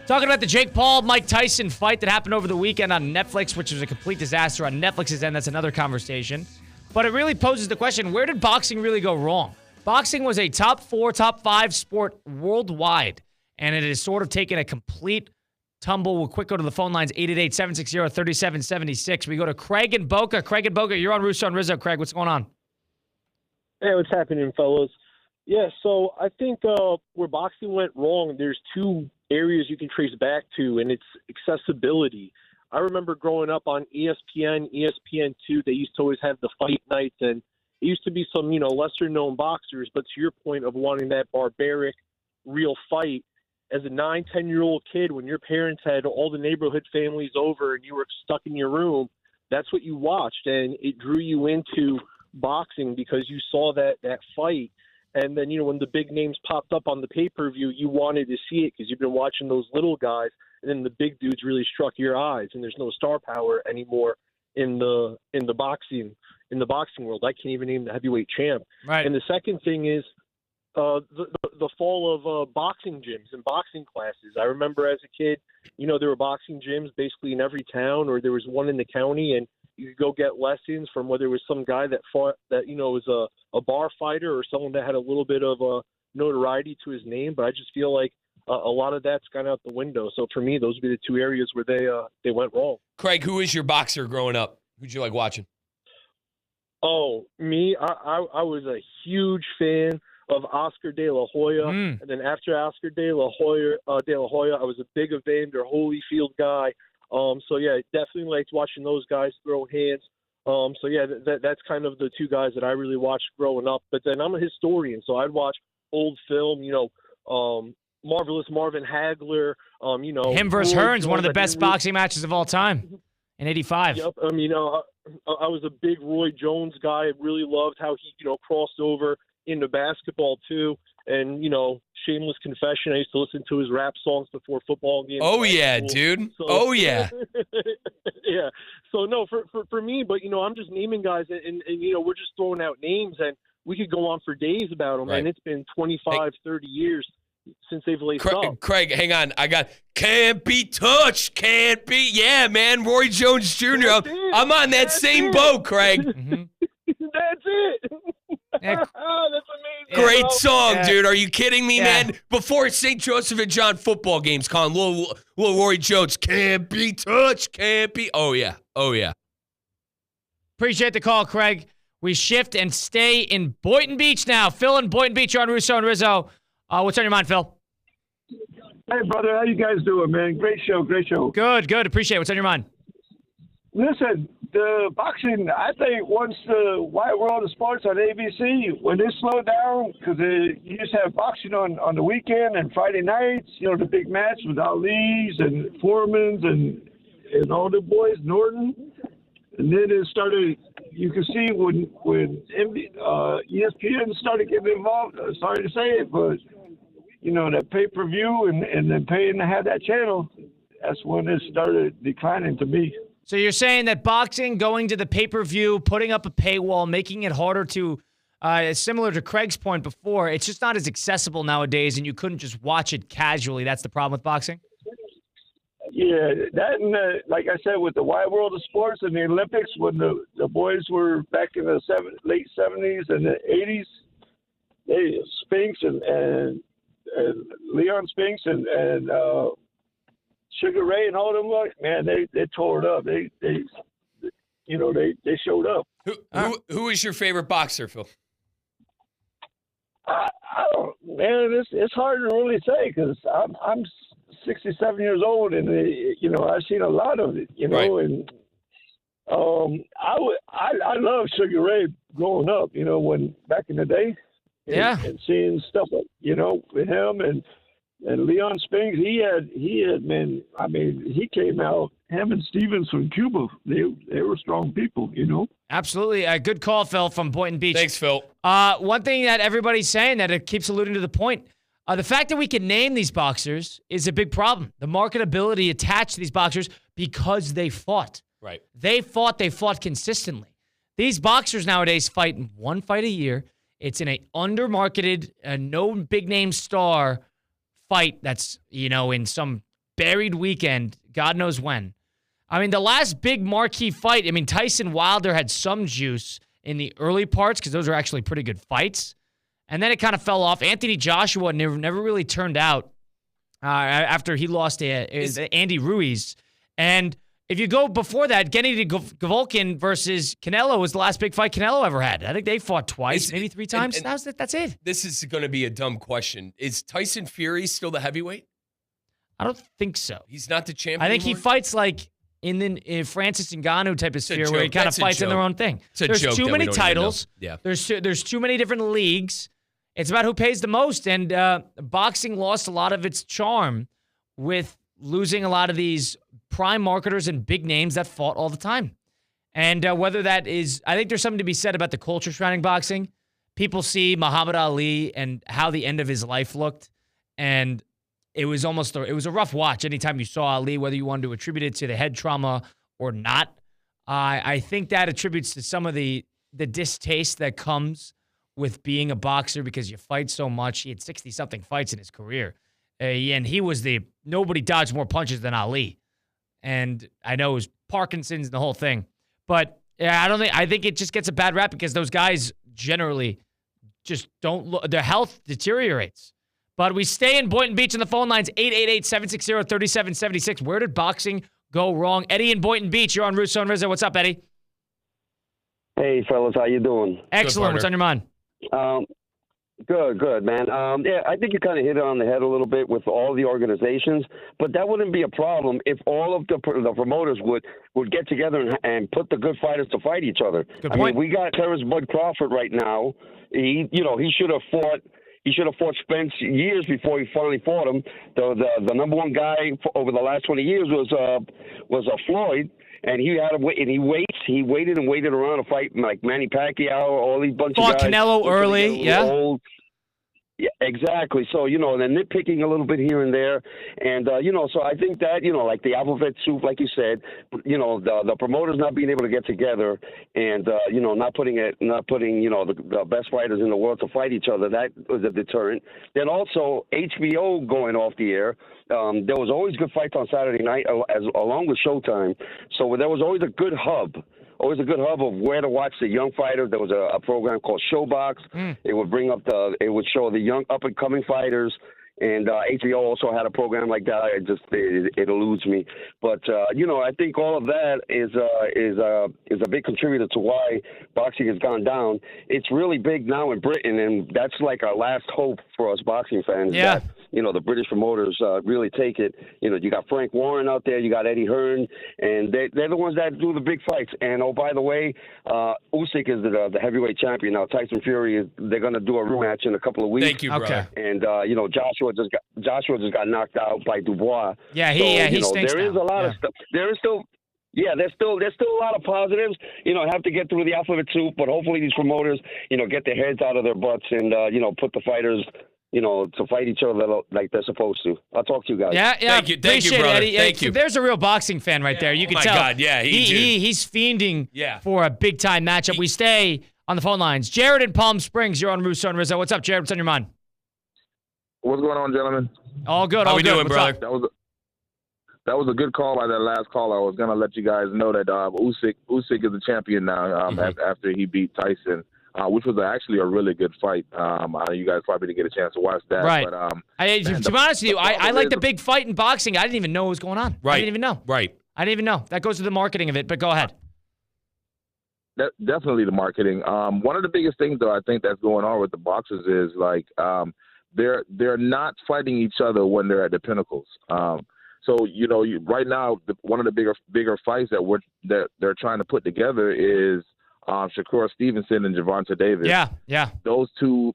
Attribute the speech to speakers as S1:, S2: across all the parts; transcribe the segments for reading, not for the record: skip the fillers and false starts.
S1: Talking about the Jake Paul-Mike Tyson fight that happened over the weekend on Netflix, which was a complete disaster on Netflix's end. That's another conversation. But it really poses the question, where did boxing really go wrong? Boxing was a top 4, top 5 sport worldwide, and it has sort of taken a complete tumble. We'll quick go to the phone lines, 888-760-3776. We go to Craig in Boca. Craig in Boca, you're on Russo and Rizzo. Craig, what's going on?
S2: Hey, what's happening, fellas? Yeah, so I think where boxing went wrong, there's two areas you can trace back to, and it's accessibility. I remember growing up on ESPN, ESPN2, they used to always have the fight nights, and it used to be some, lesser-known boxers, but to your point of wanting that barbaric, real fight, as a 9, 10-year-old kid, when your parents had all the neighborhood families over and you were stuck in your room, that's what you watched, and it drew you into boxing because you saw that fight. And then, when the big names popped up on the pay-per-view, you wanted to see it because you've been watching those little guys, and then the big dudes really struck your eyes, and there's no star power anymore in the boxing world. I can't even name the heavyweight champ.
S1: Right.
S2: And the second thing is the fall of boxing gyms and boxing classes. I remember as a kid, there were boxing gyms basically in every town, or there was one in the county, and you could go get lessons from whether it was some guy that fought that, was a bar fighter or someone that had a little bit of notoriety to his name. But I just feel like a lot of that's gone out the window. So for me, those would be the two areas where they went wrong.
S3: Craig, who is your boxer growing up? Who'd you like watching?
S2: Oh, me, I was a huge fan of Oscar De La Hoya. And then after Oscar De La Hoya, I was a big Evander Holyfield guy. So, yeah, definitely liked watching those guys throw hands. So, yeah, that's kind of the two guys that I really watched growing up. But then I'm a historian, so I'd watch old film, Marvelous Marvin Hagler.
S1: Him versus Hearns, one of the best boxing matches of all time in 85.
S2: Yep. I was a big Roy Jones guy. I really loved how he, crossed over into basketball, too. And, shameless confession, I used to listen to his rap songs before football games.
S3: Oh, yeah, dude. So, yeah.
S2: Yeah. So, no, for me, but, I'm just naming guys, and we're just throwing out names, and we could go on for days about them. Right. And it's been 25, 30 years since they've laced up.
S3: Craig, hang on. I got can't be touched. Can't be. Yeah, man. Roy Jones Jr. I'm on that same boat, Craig.
S2: Mm-hmm. That's it.
S1: Yeah.
S2: That's amazing.
S3: Great song, dude. Are you kidding me, man? Before St. Joseph and John football games, Colin, little Roy Jones, can't be touched, can't be. Oh, yeah.
S1: Appreciate the call, Craig. We shift and stay in Boynton Beach now. Phil in Boynton Beach, you're on Russo and Rizzo. What's on your mind, Phil?
S4: Hey, brother. How you guys doing, man? Great show.
S1: Good. Appreciate it. What's on your mind?
S4: Listen, the boxing, I think once the Wide World of Sports on ABC, when they slow down, because you used to have boxing on the weekend and Friday nights, the big match with Ali's and Foreman's and all the boys, Norton. And then it started, you can see when ESPN started getting involved, sorry to say it, but, that pay-per-view and then paying to have that channel, that's when it started declining to me.
S1: So you're saying that boxing, going to the pay-per-view, putting up a paywall, making it harder to, similar to Craig's point before, it's just not as accessible nowadays, and you couldn't just watch it casually. That's the problem with boxing?
S4: Yeah, that and like I said, with the Wide World of Sports and the Olympics, when the boys were back in the late 70s and the 80s, Spinks and Leon Spinks and Sugar Ray and all them, man, they tore it up. They showed up.
S3: Who is your favorite boxer, Phil?
S4: I don't, man. It's hard to really say because I'm 67 years old and I've seen a lot of it.
S3: Right.
S4: And I love Sugar Ray growing up. When back in the day. And seeing stuff with him and Leon Spinks, he had man. I mean, he came out. Him and Stevens from Cuba, they were strong people,
S1: Absolutely. A good call, Phil, from Boynton Beach.
S3: Thanks, Phil.
S1: One thing that everybody's saying that it keeps alluding to the point, the fact that we can name these boxers is a big problem. The marketability attached to these boxers because they fought.
S3: Right.
S1: They fought consistently. These boxers nowadays fight in one fight a year. It's in a under-marketed, no big-name star fight that's, in some buried weekend, God knows when. I mean, the last big marquee fight, I mean, Tyson Wilder had some juice in the early parts because those are actually pretty good fights. And then it kind of fell off. Anthony Joshua never really turned out after he lost to Andy Ruiz. And if you go before that, Gennady Golovkin versus Canelo was the last big fight Canelo ever had. I think they fought twice, maybe 3 times. That's it.
S3: This is going to be a dumb question. Is Tyson Fury still the heavyweight?
S1: I don't think so.
S3: He's not the champion
S1: I think
S3: anymore?
S1: he fights like in the Francis Ngannou type of sphere where he kind of fights in their own thing.
S3: There's
S1: too many titles. Yeah. There's too many different leagues. It's about who pays the most. And boxing lost a lot of its charm with losing a lot of these prime marketers and big names that fought all the time. And whether that is, I think there's something to be said about the culture surrounding boxing. People see Muhammad Ali and how the end of his life looked. And it was a rough watch anytime you saw Ali, whether you wanted to attribute it to the head trauma or not. I think that attributes to some of the distaste that comes with being a boxer because you fight so much. He had 60-something fights in his career. And he was nobody dodged more punches than Ali. And I know it was Parkinson's and the whole thing. But yeah, I think it just gets a bad rap because those guys generally just their health deteriorates. But we stay in Boynton Beach on the phone lines, 888-760-3776. Where did boxing go wrong? Eddie in Boynton Beach, you're on Russo and Rizzo. What's up, Eddie?
S5: Hey, fellas, how you doing?
S1: Excellent. What's on your mind?
S5: Good, man. Yeah, I think you kind of hit it on the head a little bit with all the organizations, but that wouldn't be a problem if all of the promoters would get together and put the good fighters to fight each other.
S1: Good point.
S5: I mean, we got Terrence Bud Crawford right now. He should have fought. He should have fought Spence years before he finally fought him. The number one guy over the last 20 years was Floyd, and he had to wait. And he waited and waited around to fight like Manny Pacquiao, all these bunch of guys.
S1: Fought Canelo early, yeah.
S5: Old. Yeah, exactly. So, they're nitpicking a little bit here and there. And, so I think that, like the alphabet soup, like you said, the promoters not being able to get together and, not putting the best fighters in the world to fight each other, that was a deterrent. Then also HBO going off the air. There was always good fights on Saturday night along with Showtime. So there was always a good hub. Always a good hub of where to watch the young fighters. There was a program called Showbox. It would it would show the young up and coming fighters. And HBO also had a program like that. It eludes me, but I think all of that is a big contributor to why boxing has gone down. It's really big now in Britain, and that's like our last hope for us boxing fans.
S1: Yeah.
S5: That, the British promoters really take it. You got Frank Warren out there, you got Eddie Hearn, and they're the ones that do the big fights. And oh, by the way, Usyk is the heavyweight champion now. Tyson Fury they're going to do a rematch in a couple of weeks.
S3: Thank you, brother.
S5: Okay. And Joshua just got knocked out by Dubois.
S1: Yeah, he stinks.
S5: There is a lot of stuff. There's still a lot of positives. Have to get through the alphabet soup, but hopefully these promoters, get their heads out of their butts and put the fighters, to fight each other like they're supposed to. I'll talk to you guys.
S1: Yeah.
S3: Thank you, brother.
S1: Eddie.
S3: Thank you.
S1: There's a real boxing fan right there. You can tell.
S3: Oh, my God, yeah.
S1: He's fiending for a big-time matchup. We stay on the phone lines. Jared in Palm Springs, you're on Russo and Rizzo. What's up, Jared? What's on your mind?
S6: What's going on, gentlemen?
S1: All good.
S3: How
S1: all
S3: we
S1: good.
S3: doing,
S1: What's
S3: brother?
S1: up?
S6: That was a good call by that last caller. I was going to let you guys know that Usyk is the champion now after he beat Tyson, which was actually a really good fight. You guys probably didn't get a chance to watch that.
S1: Right.
S6: But,
S1: to be honest with you, I like the big fight in boxing. I didn't even know what was going on.
S3: Right.
S1: I didn't even know.
S3: Right.
S1: I didn't even know. That goes to the marketing of it, but go ahead.
S6: Definitely the marketing. One of the biggest things, though, I think that's going on with the boxers is like they're not fighting each other when they're at the pinnacles. So right now, one of the bigger fights that they're trying to put together is Shakur Stevenson and Gervonta Davis.
S1: Yeah.
S6: Those two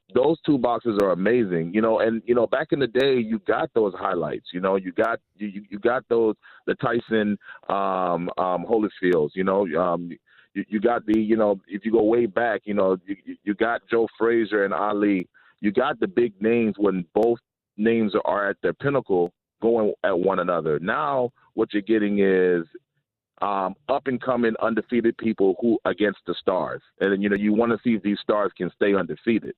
S6: boxers are amazing. And back in the day, you got those highlights. You got the Tyson Holyfields. You got if you go way back, you got Joe Frazier and Ali. You got the big names when both names are at their pinnacle going at one another. Now what you're getting is up-and-coming undefeated people who against the stars. And then, you want to see if these stars can stay undefeated.